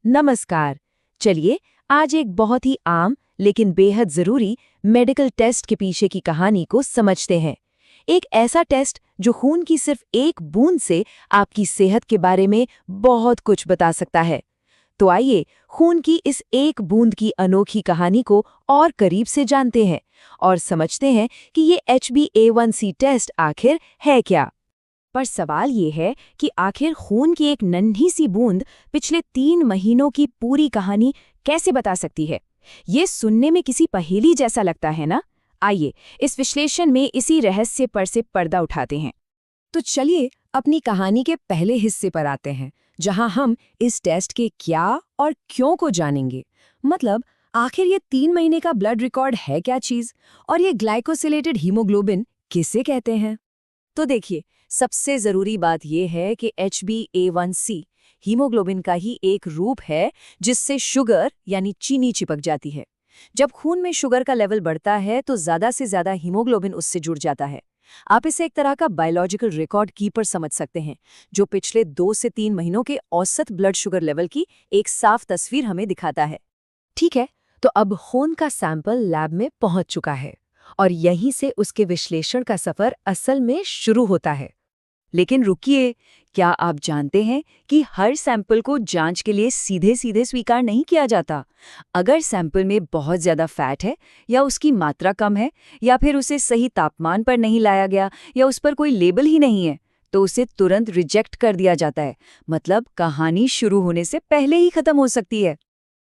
नमस्कार। चलिए आज एक बहुत ही आम लेकिन बेहद जरूरी मेडिकल टेस्ट के पीछे की कहानी को समझते हैं। एक ऐसा टेस्ट जो खून की सिर्फ एक बूंद से आपकी सेहत के बारे में बहुत कुछ बता सकता है। तो आइए खून की इस एक बूंद की अनोखी कहानी को और करीब से जानते हैं और समझते हैं कि ये HbA1c टेस्ट आखिर है क्या। पर सवाल ये है कि आखिर खून की एक नन्ही सी बूंद पिछले 3 महीनों की पूरी कहानी कैसे बता सकती है। ये सुनने में किसी पहेली जैसा लगता है ना। आइए इस विश्लेषण में इसी रहस्य पर से पर्दा उठाते हैं। तो चलिए अपनी कहानी के पहले हिस्से पर आते हैं, जहां हम इस टेस्ट के क्या और क्यों को जानेंगे। मतलब आखिर ये 3 महीने का ब्लड रिकॉर्ड है क्या चीज, और ये ग्लाइकोसिलेटेड हीमोग्लोबिन किसे कहते हैं। तो देखिए, सबसे जरूरी बात यह है कि HbA1c हीमोग्लोबिन का ही एक रूप है जिससे शुगर यानी चीनी चिपक जाती है। जब खून में शुगर का लेवल बढ़ता है तो ज्यादा से ज्यादा हीमोग्लोबिन उससे जुड़ जाता है। आप इसे एक तरह का बायोलॉजिकल रिकॉर्ड कीपर समझ सकते हैं, जो पिछले 2 से 3 महीनों के औसत ब्लड शुगर लेवल की एक साफ तस्वीर हमें दिखाता है। ठीक है, तो अब खून का सैंपल लैब में पहुंच चुका है और यहीं से उसके विश्लेषण का सफर असल में शुरू होता है। लेकिन रुकिए, क्या आप जानते हैं कि हर सैंपल को जांच के लिए सीधे सीधे स्वीकार नहीं किया जाता। अगर सैंपल में बहुत ज़्यादा फैट है या उसकी मात्रा कम है या फिर उसे सही तापमान पर नहीं लाया गया या उस पर कोई लेबल ही नहीं है, तो उसे तुरंत रिजेक्ट कर दिया जाता है। मतलब कहानी शुरू होने से पहले ही खत्म हो सकती है।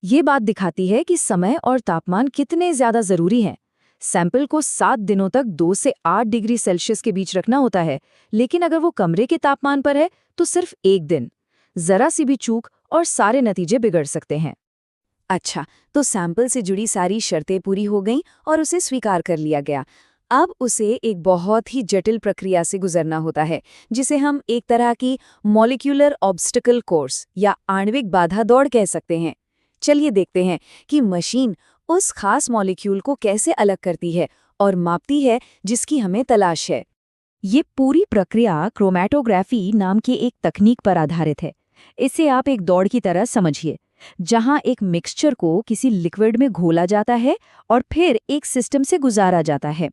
ये बात दिखाती है कि समय और तापमान कितने ज्यादा जरूरी हैं। सैंपल को 7 दिनों तक 2 से 8 डिग्री सेल्सियस के बीच रखना होता है, लेकिन अगर वो कमरे के तापमान पर है तो सिर्फ 1 दिन। जरा सी भी चूक और सारे नतीजे बिगड़ सकते हैं। अच्छा, तो सैंपल से जुड़ी सारी शर्तें पूरी हो गईं और उसे स्वीकार कर लिया गया। अब उसे एक बहुत ही जटिल प्रक्रिया से गुजरना होता है, जिसे हम एक तरह की मॉलिक्यूलर ऑब्स्टिकल कोर्स या आणविक बाधा दौड़ कह सकते हैं। चलिए देखते हैं कि मशीन उस खास मॉलिक्यूल को कैसे अलग करती है और मापती है जिसकी हमें तलाश है। ये पूरी प्रक्रिया क्रोमैटोग्राफी नाम की एक तकनीक पर आधारित है। इसे आप एक दौड़ की तरह समझिए, जहां एक मिक्सचर को किसी लिक्विड में घोला जाता है और फिर एक सिस्टम से गुजारा जाता है।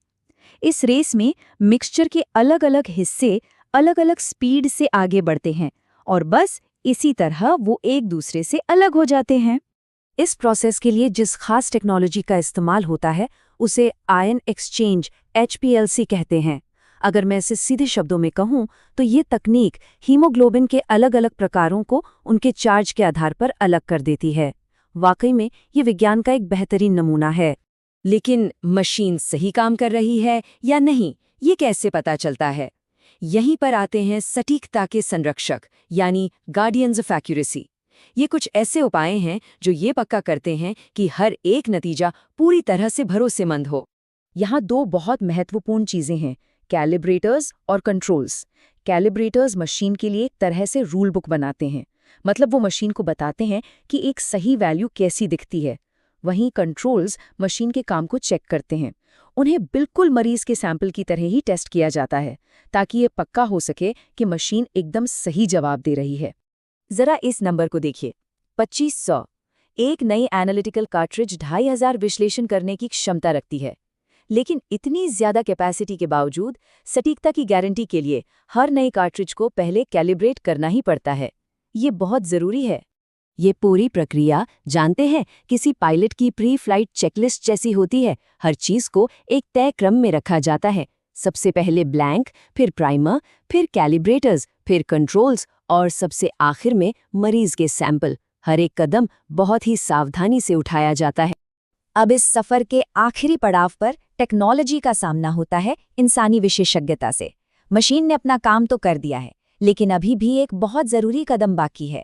इस रेस में मिक्सचर के अलग अलग हिस्से अलग अलग स्पीड से आगे बढ़ते हैं और बस इसी तरह वो एक दूसरे से अलग हो जाते हैं। इस प्रोसेस के लिए जिस खास टेक्नोलॉजी का इस्तेमाल होता है उसे आयन एक्सचेंज HPLC कहते हैं। अगर मैं इसे सीधे शब्दों में कहूं तो ये तकनीक हीमोग्लोबिन के अलग अलग प्रकारों को उनके चार्ज के आधार पर अलग कर देती है। वाकई में ये विज्ञान का एक बेहतरीन नमूना है। लेकिन मशीन सही काम कर रही है या नहीं, ये कैसे पता चलता है। यहीं पर आते हैं सटीकता के संरक्षक यानी गार्डियंस ऑफ एक्यूरेसी। ये कुछ ऐसे उपाय हैं जो ये पक्का करते हैं कि हर एक नतीजा पूरी तरह से भरोसेमंद हो। यहाँ 2 बहुत महत्वपूर्ण चीजें हैं, कैलिब्रेटर्स और कंट्रोल्स। कैलिब्रेटर्स मशीन के लिए एक तरह से रूल बुक बनाते हैं, मतलब वो मशीन को बताते हैं कि एक सही वैल्यू कैसी दिखती है। वहीं कंट्रोल्स मशीन के काम को चेक करते हैं। उन्हें बिल्कुल मरीज के सैंपल की तरह ही टेस्ट किया जाता है, ताकि ये पक्का हो सके कि मशीन एकदम सही जवाब दे रही है। जरा इस नंबर को देखिए, 2500। एक नई एनालिटिकल कार्ट्रिज 2500 विश्लेषण करने की क्षमता रखती है। लेकिन इतनी ज्यादा कैपेसिटी के बावजूद सटीकता की गारंटी के लिए हर नई कार्ट्रिज को पहले कैलिब्रेट करना ही पड़ता है। ये बहुत जरूरी है। ये पूरी प्रक्रिया, जानते हैं, किसी पायलट की प्री फ्लाइट चेकलिस्ट जैसी होती है। हर चीज को एक तय क्रम में रखा जाता है। सबसे पहले ब्लैंक, फिर प्राइमर, फिर कैलिब्रेटर्स, फिर कंट्रोल्स और सबसे आखिर में मरीज के सैंपल। हर एक कदम बहुत ही सावधानी से उठाया जाता है। अब इस सफर के आखिरी पड़ाव पर टेक्नोलॉजी का सामना होता है इंसानी विशेषज्ञता से। मशीन ने अपना काम तो कर दिया है, लेकिन अभी भी एक बहुत जरूरी कदम बाकी है।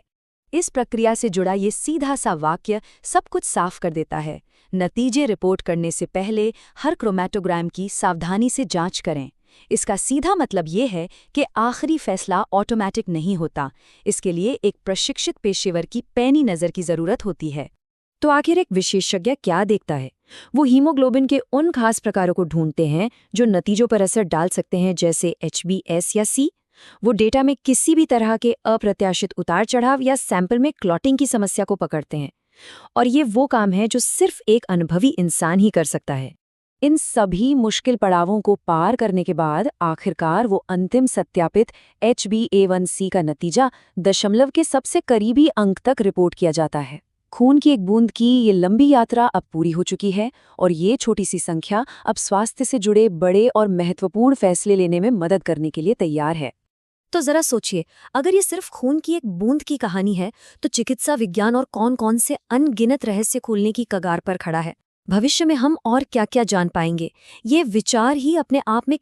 इस प्रक्रिया से जुड़ा ये सीधा सा वाक्य सब कुछ साफ कर देता है। नतीजे रिपोर्ट करने से पहले हर क्रोमैटोग्राम की सावधानी से जांच करें। इसका सीधा मतलब ये है कि आखिरी फैसला ऑटोमैटिक नहीं होता। इसके लिए एक प्रशिक्षित पेशेवर की पैनी नज़र की ज़रूरत होती है। तो आखिर एक विशेषज्ञ क्या देखता है? वो हीमोग्लोबिन के उन खास प्रकारों को ढूंढते हैं जो नतीजों पर असर डाल सकते हैं, जैसे HbS या C। वो डेटा में किसी भी तरह के अप्रत्याशित उतार चढ़ाव या सैंपल में क्लॉटिंग की समस्या को पकड़ते हैं। और ये वो काम है जो सिर्फ एक अनुभवी इंसान ही कर सकता है। इन सभी मुश्किल पड़ावों को पार करने के बाद आखिरकार वो अंतिम सत्यापित HbA1c का नतीजा दशमलव के सबसे करीबी अंक तक रिपोर्ट किया जाता है। खून की एक बूंद की ये लंबी यात्रा अब पूरी हो चुकी है और ये छोटी सी संख्या अब स्वास्थ्य से जुड़े बड़े और महत्वपूर्ण फैसले लेने में मदद करने के लिए तैयार है। तो जरा सोचिए, अगर ये सिर्फ खून की एक बूंद की कहानी है, तो चिकित्सा विज्ञान और कौन-कौन से अनगिनत रहस्य खोलने की कगार पर खड़ा है। भविष्य में हम और क्या-क्या जान पाएंगे, ये विचार ही अपने आप में